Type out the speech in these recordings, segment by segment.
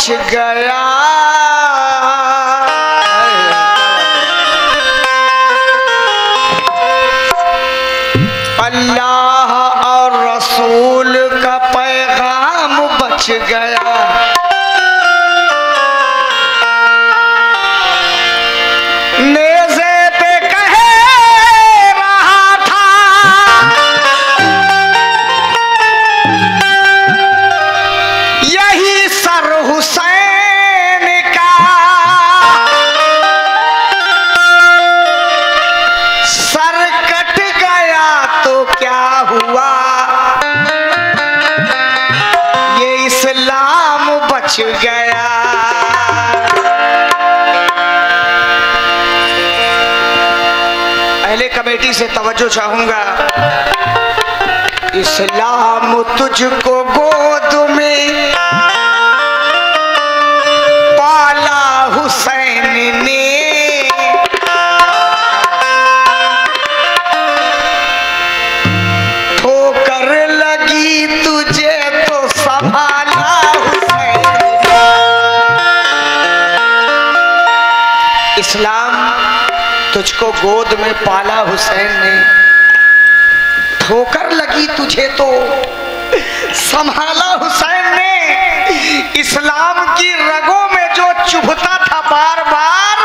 बच गया। अल्लाह और रसूल का पैगाम बच गया। नेज़े पे कह रहा था यही सर हुसैन का, सर कट गया तो क्या हुआ, ये इस्लाम बच गया। पहले कमेटी से तवज्जो चाहूंगा। इस्लाम तुझको गोद में पाला हुसैन ने, ठोकर लगी तुझे तो संभाला हुसैन ने। इस्लाम तुझको गोद में पाला हुसैन ने, ठोकर लगी तुझे तो संभाला हुसैन ने। इस्लाम की रगों में जो चुभता था बार बार,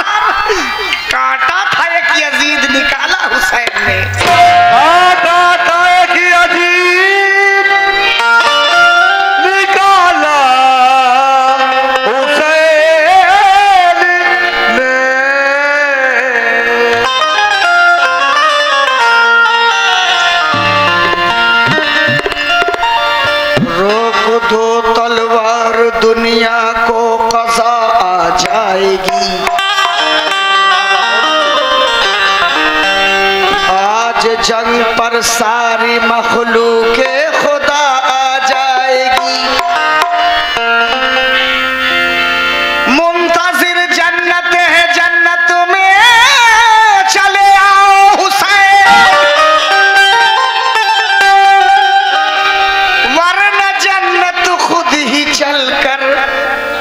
काटा था एक यजीद निकाला हुसैन ने। काटा था एक यजीद निकाला हुसैन ने। रोक दो तलवार दुनिया को क़ज़ा आ जाएगी। आज जंग पर सारी मखलूक़े खुदा आ जाएगी। मुंतज़िर जन्नत है, जन्नत में चले आओ हुसैन, वरना जन्नत खुद ही चलकर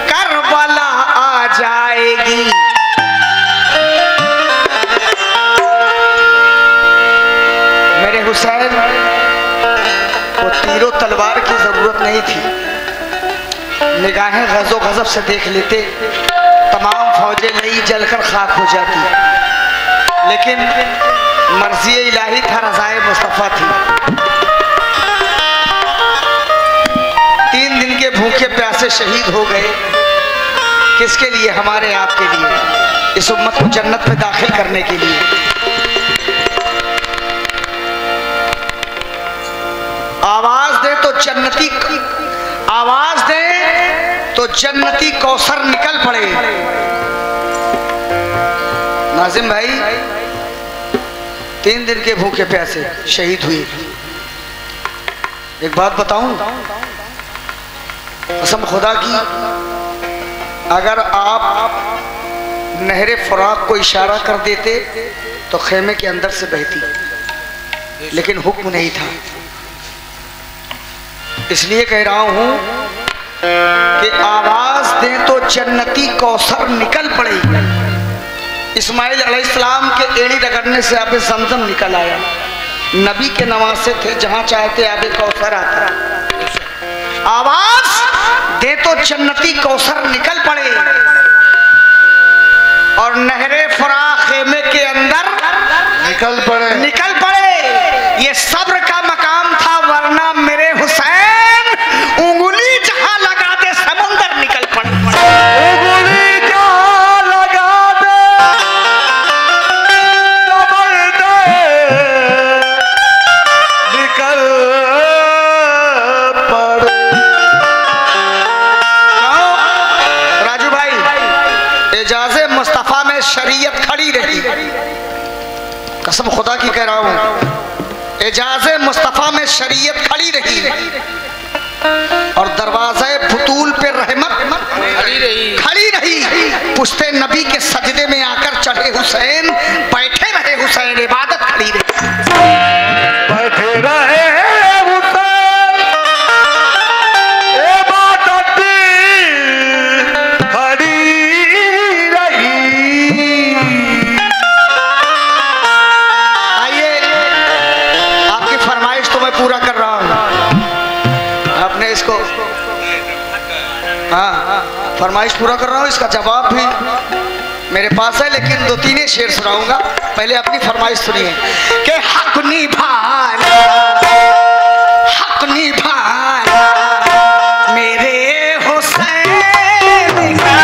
करबला आ जाएगी। मेरे हुसैन को तीरों तलवार की जरूरत नहीं थी। निगाहें गज़ो गज़ब से देख लेते, तमाम फौजें नई जलकर खाक हो जाती, लेकिन मर्ज़ी इलाही था, रज़ाए मुस्तफ़ा थी। 3 दिन के भूखे प्यासे शहीद हो गए। किसके लिए? हमारे आपके लिए, इस उम्मत को जन्नत में दाखिल करने के लिए। आवाज दे तो जन्नती, आवाज दे तो जन्नती कौसर निकल पड़े। नाजिम भाई 3 दिन के भूखे प्यासे शहीद हुए। एक बात बताऊं, कसम खुदा की, अगर आप नहरे फुराक को इशारा कर देते तो खेमे के अंदर से बहती, लेकिन हुक्म नहीं था। इसलिए कह रहा हूं कि आवाज दें तो जन्नती कौसर निकल पड़े। इस्माइल अलैहिस्सलाम के एड़ी रगड़ने से आबे ज़मज़म निकल आया। नबी के नवासे थे, जहां चाहते आबे कौसर आता। आवाज दे तो जन्नती कौसर निकल पड़े और नहरे फुराक खेमे के अंदर निकल पड़े। ये सब्र का मकाम था, वरना मेरे हुसैन उंगली जहां लगा दे समुंदर निकल पड़े। उंगली जहां लगा दे समंदर निकल पड़े। राजू भाई, एजाज़े मुस्तफ़ा में शरीयत खड़ी रही। कसम खुदा की कह रहा हूं, एजाज़े मुस्तफ़ा में शरीयत खड़ी रही और दरवाज़े फुतूल पे रहमत खड़ी रही। पुश्ते नबी के सजदे में आकर चढ़े हुसैन, बैठे रहे हुसैन, इबादत खड़ी रही। बैठे रहे हुसैन, इबादत फरमाइश पूरा कर रहा हूँ, इसका जवाब भी मेरे पास है, लेकिन 2-3 शेर सुनाऊंगा। पहले अपनी फरमाइश सुनिए कि हक निभाना, हक निभाना मेरे हुसैन का,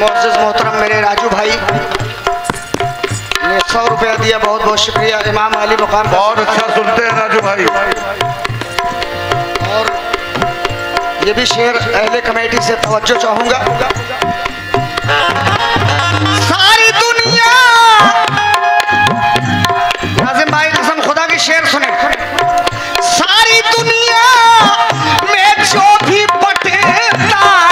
मोअज़्ज़ज़ मोहतरम मेरे राजू भाई ने 100 रुपया दिया, बहुत बहुत शुक्रिया। इमाम अली मुकाम बहुत अच्छा सुनते हैं राजू भाई। और ये भी शेर अहले कमेटी से तवज्जो चाहूंगा। सारी दुनिया, नाज़िम भाई कसम खुदा की शेर सुने, सारी दुनिया में जो भी बटता है,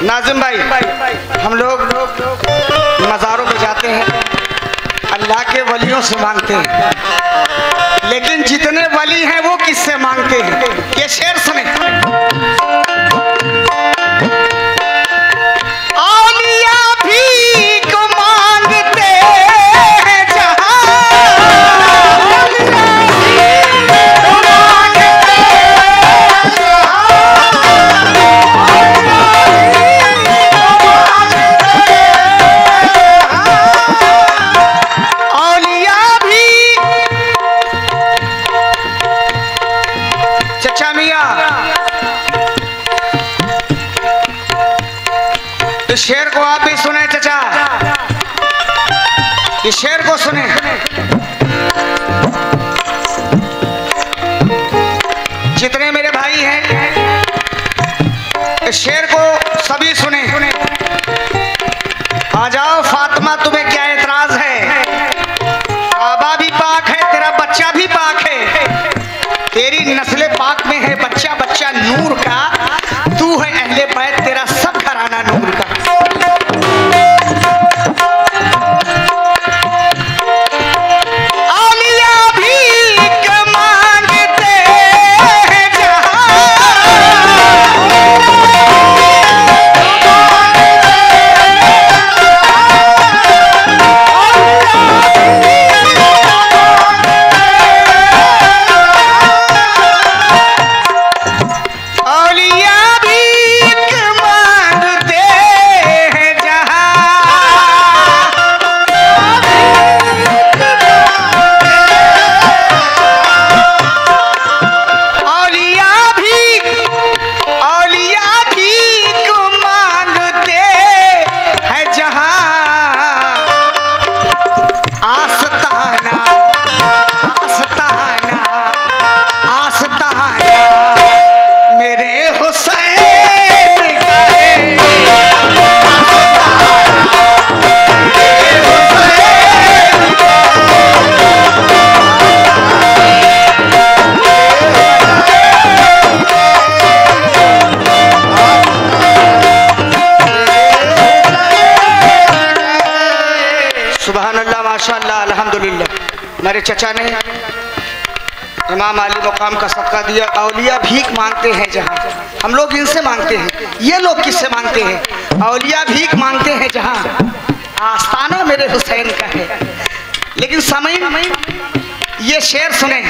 नाज़िम भाई हम लोग जानवरों से मांगते हैं, लेकिन जितने वली हैं वो किससे मांगते हैं? ये शेर सुने। औलिया भीख मांगते हैं जहां, औलिया भी। चचा मियां, इस शेर को आप भी सुने चचा, इस शेर को सुने। जितने मेरे भाई हैं इस शेर को सभी सुने। आ जाओ फातिमा, तुम्हें क्या एतराज है? काबा भी पाक है, तेरा बच्चा भी पाक है, तेरी नस्ल पाक में है बच्चा बच्चा नूर का, तू है अहले बैत, तेरा सब घराना नूर का। औलिया भीख मांगते हैं जहां, औलिया भीख मांगते हैं जहां, औलिया भीख मांगते हैं जहां। आस्ताना आस्ताना आस्ताना मेरे हुसैन का है। सुभान अल्लाह, माशाअल्लाह, अल्हम्दुलिल्लाह। मेरे चचा ने इमाम अली मुकाम का सदका दिया। औलिया भीख मांगते हैं जहां, हम लोग इनसे मांगते हैं, ये लोग किससे मांगते हैं? औलिया भीख मांगते हैं जहां, आस्ताना मेरे हुसैन का है। लेकिन समय ये शेर सुने।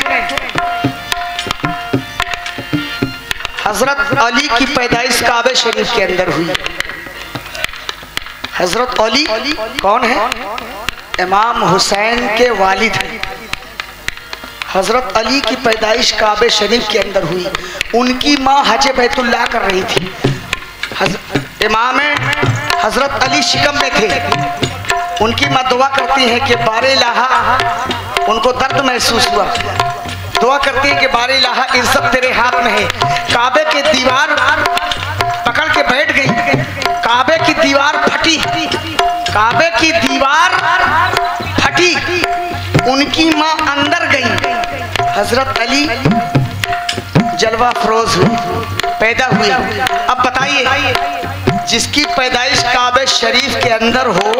हजरत अली की पैदाइश काबे शरीफ के अंदर हुई। हजरत अली कौन है? इमाम हुसैन के वालिद हैं। हजरत अली की पैदाइश काबे शरीफ के अंदर हुई। उनकी माँ हज बैतुल्लाह कर रही थी। इमाम हजरत अली शिकम में थे। उनकी माँ दुआ करती है कि बारे लाहा, उनको दर्द महसूस हुआ, दुआ करती है कि बारे लाहा इज्जत तेरे हाथ में है। काबे की दीवार पकड़ के बैठ गई, काबे की दीवार फटी, काबे की दीवार फटी, उनकी माँ अंदर गई। हजरत अली जलवा फरोज हुई, पैदा हुई। अब बताइए, जिसकी पैदाइश काबे शरीफ के अंदर हो,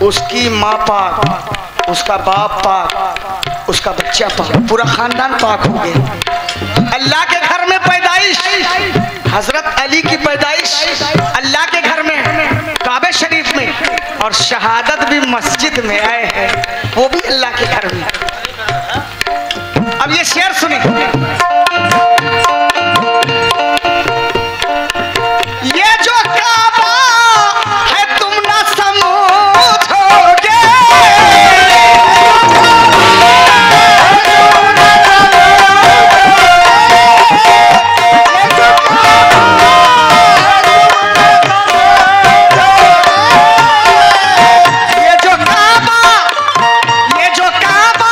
उसकी माँ पाक, उसका बाप पाक, उसका बच्चा पाक, पूरा खानदान पाक हो गया। अल्लाह के घर में पैदाइश, हजरत अली की पैदाइश अल्लाह के घर में, काबे शरीफ में, और शहादत भी मस्जिद में आए हैं, वो भी अल्लाह के घर में। अब ये शेर सुने। ये जो काबा है तुम ना समझोगे, ये जो काबा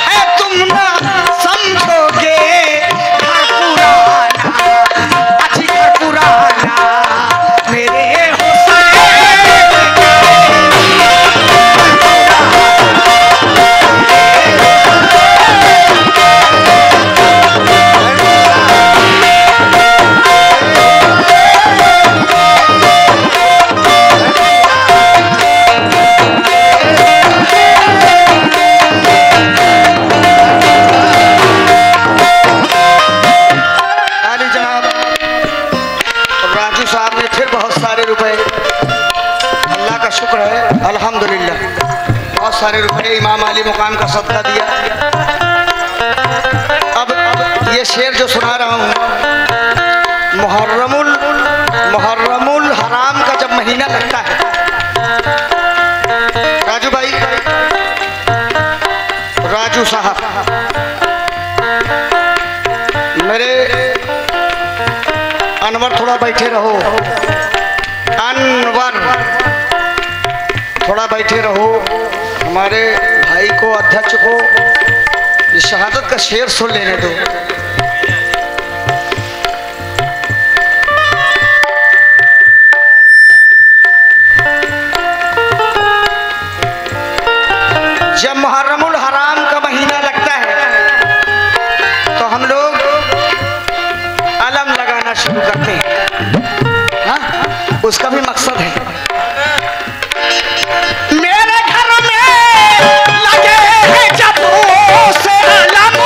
है तुम ना समझोगे। सारे रुपए इमाम अली मुकाम का सदका दिया। अब ये शेर जो सुना रहा हूँ, मुहर्रमुल हराम का जब महीना लगता है, राजू भाई, राजू साहब, मेरे अनवर थोड़ा बैठे रहो, अनवर थोड़ा बैठे रहो। हमारे भाई को, अध्यक्ष को ये शहादत का शेर सुन लेने दो। जब मुहर्रमुल हराम का महीना लगता है तो हम लोग अलम लगाना शुरू करते हैं। हाँ? उसका भी मकसद है। मेरे घर में लगे हैं जब से अलम,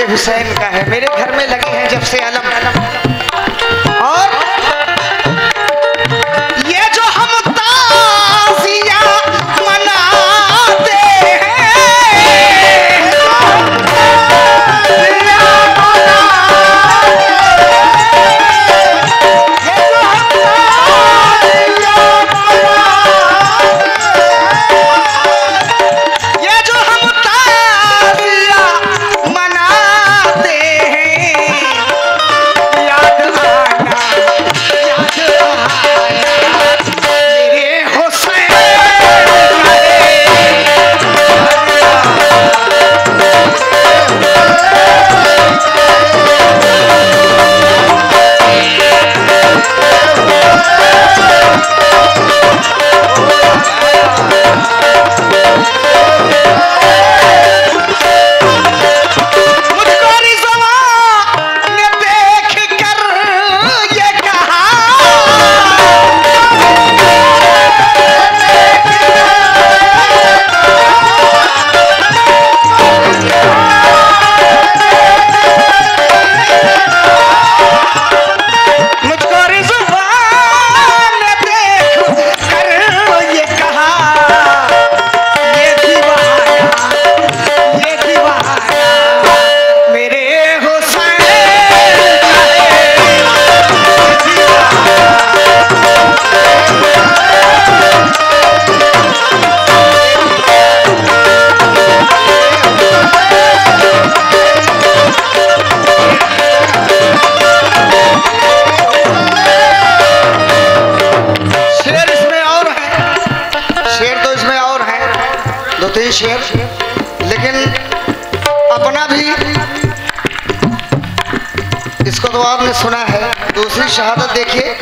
हुसैन का है। मेरे घर में लगी है जब से अलम, और ये जो हम ताज़िया मनाते शेर, लेकिन अपना भी इसको तो आपने सुना है। दूसरी शहादत देखिए,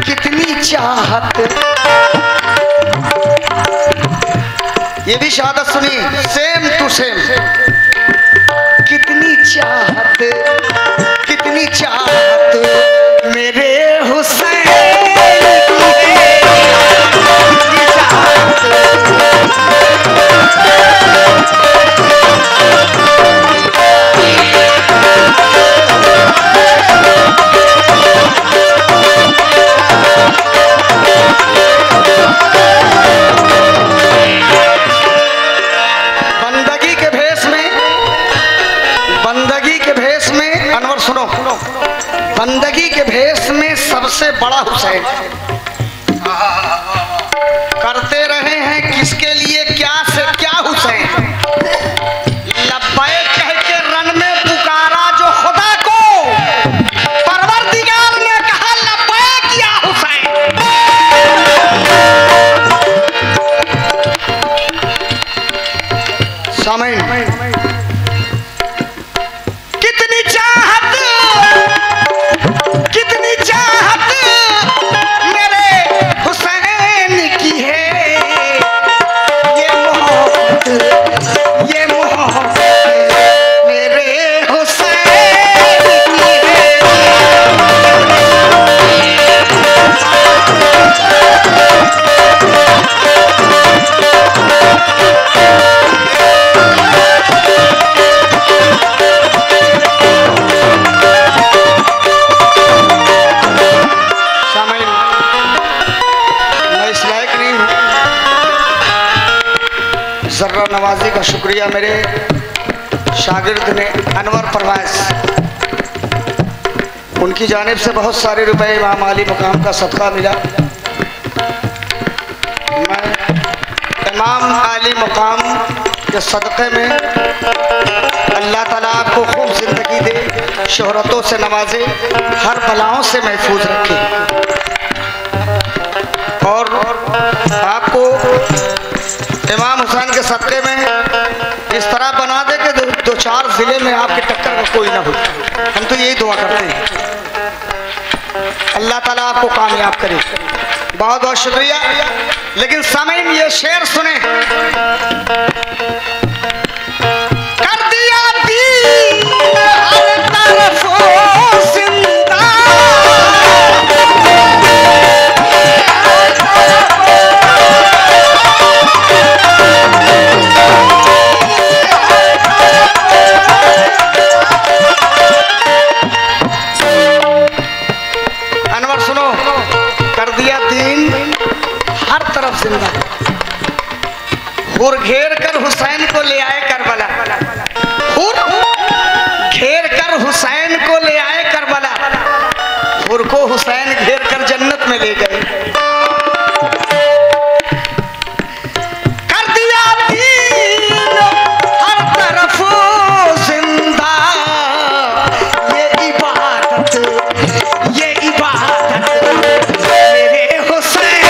कितनी चाहत, ये भी शहादत सुनी, सेम टू सेम। कितनी चाहत, कितनी चाहत मेरे हुसैन बंदगी के भेष में सबसे बड़ा हुसैन। शुक्रिया मेरे शागिर्द ने अनवर परवाइज, उनकी जानिब से बहुत सारे रुपए इमाम आली मकाम का सदका मिला। मैं इमाम आली मकाम के सदक़े में अल्लाह ताला आपको खूब ज़िंदगी दे, शोहरतों से नवाजे, हर बलाओं से महफूज रखे और आपको इमाम हुसैन के सदक़े में इस तरह बना दे कि दो चार ज़िले में आपके टक्कर का कोई ना हो। हम तो यही दुआ करते हैं, अल्लाह ताला आपको कामयाब करे। बहुत बहुत शुक्रिया। लेकिन सामईन ये शेर सुने। कर दिया दीन हर तरफों जिंदा, अनवर सुनो, कर दिया दीन हर तरफ जिंदा, हुर घेर कर हुसैन को ले आए करबला, हुर घेर कर हुसैन को ले आए करबला, हुर को हुसैन घेर कर जन्नत में ले गए। कर दिया दीन हर तरफ जिंदा, ये इबादत मेरे हुसैन,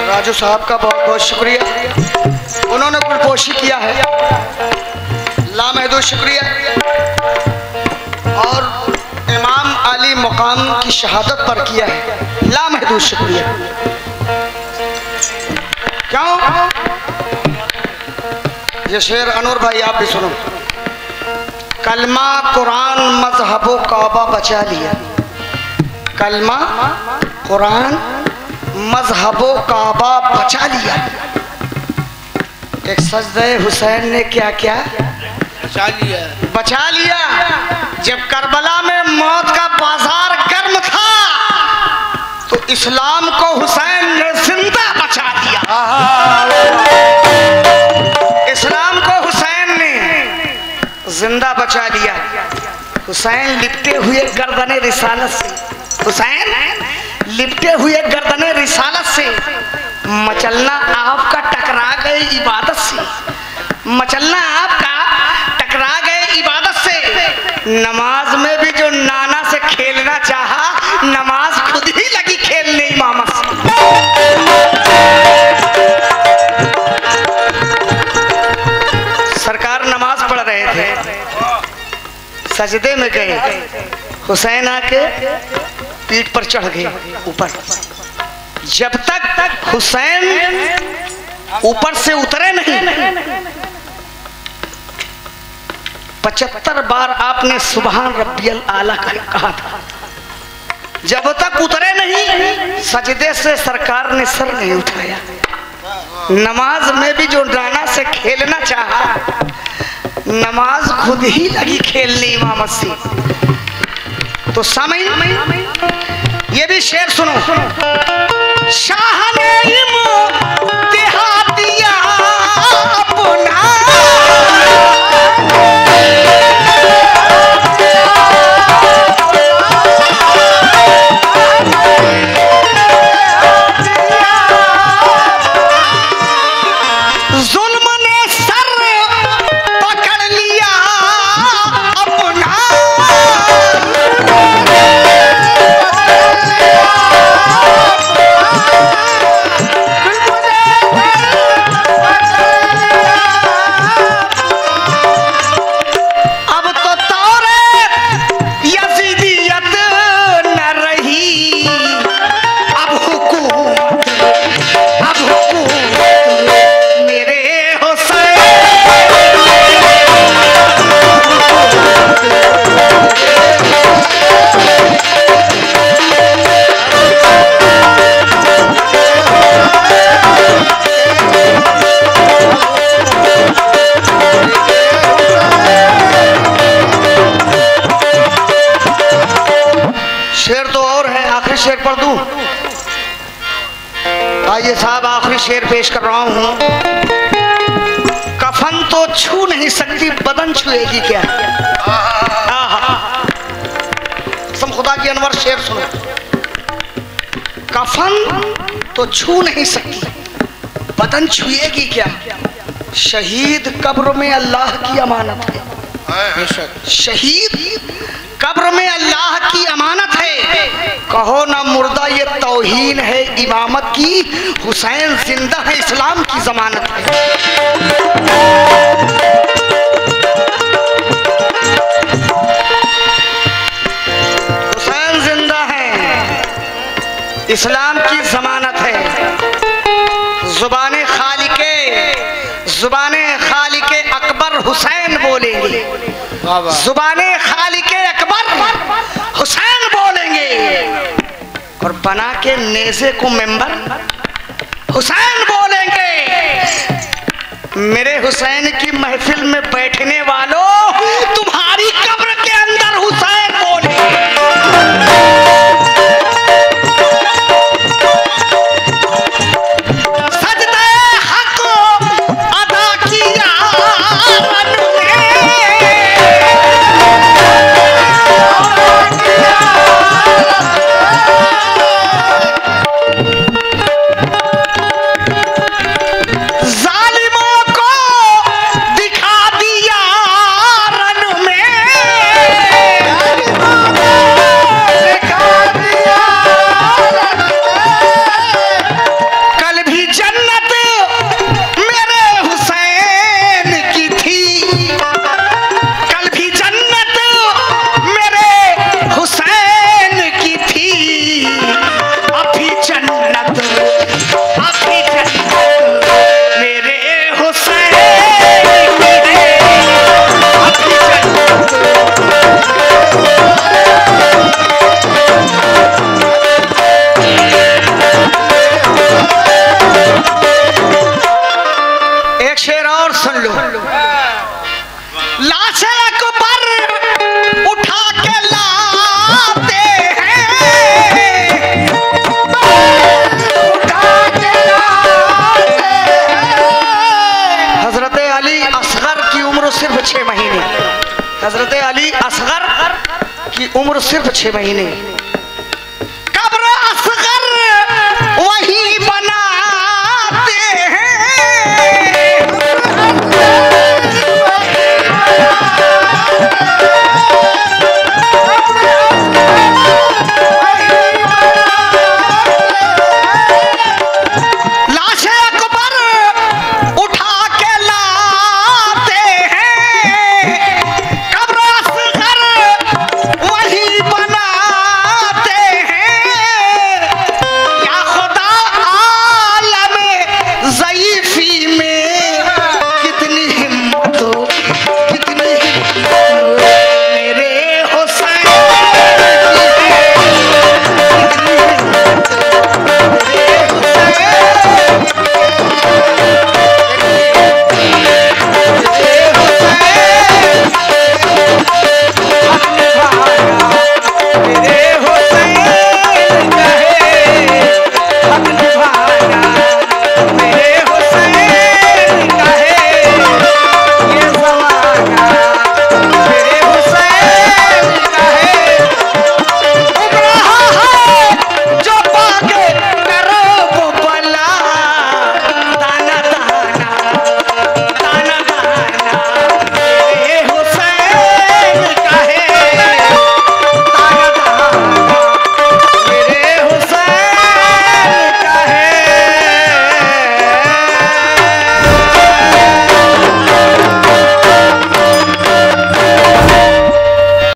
राजू साहब का बहुत बहुत शुक्रिया, उन्होंने गुलपोशी किया है, लामहदूद शुक्रिया। और इमाम आली मकाम की शहादत पर किया है, लामहदूद शुक्रिया। क्यों? ये शेर अनवर भाई आप भी सुनो। कलमा कुरान मजहबो काबा बचा लिया, कलमा कुरान मजहबो काबा बचा लिया। एक सजदे हुसैन ने क्या क्या बचा लिया। जब करबला में मौत का बाजार गर्म था तो इस्लाम को हुसैन ने जिंदा बचा दिया। इस्लाम को हुसैन ने जिंदा बचा लिया। हुसैन लिपटे हुए गर्दने रिसालत से, हुसैन लिपटे हुए गर्दने रिसालत से, मचलना आपका टकरा गए इबादत से, मचलना आपका टकरा गए इबादत से। नमाज में भी जो नाना से खेलना चाहा, नमाज खुद ही लगी खेलने इमामत से। सरकार नमाज पढ़ रहे थे, सजदे में गए, हुसैन आके पीठ पर चढ़ गए ऊपर। जब तक हुसैन ऊपर से उतरे नहीं, 75 बार आपने सुबहान रब्बियल आला कहा था। जब तक उतरे नहीं सजदे से सरकार ने सर नहीं उठाया। नमाज में भी जो डाना से खेलना चाहा, नमाज खुद ही लगी खेलने इमामत से। तो सामई ये भी शेर सुनो। शाह ने इम्तिहादिया अपना, शेर पढ़ दूं? आइए साहब, आखिरी शेर पेश कर रहा हूं। कफन तो छू नहीं सकती, बदन छुएगी क्या? कसम खुदा की अनवर शेर सुनो। कफन तो छू नहीं सकती, बदन छुएगी क्या? शहीद कब्र में अल्लाह की अमानत है। शहीद कब्र में अल्लाह की अमानत है। कहो ना मुर्दा ये तौहीन है इमामत की, हुसैन जिंदा है इस्लाम की जमानत है। हुसैन जिंदा है, इस्लाम की जमानत है। जुबाने खालिके अकबर हुसैन बोलेंगे। जुबाने खालिके अकबर हुसैन बोलेंगे, और बना के नेज़े को मेंबर हुसैन बोलेंगे। मेरे हुसैन की महफिल में बैठने वालों, तुम्हारी कब्र के अंदर हुसैन बोलेंगे। हजरत अली असगर की उम्र सिर्फ 6 महीने।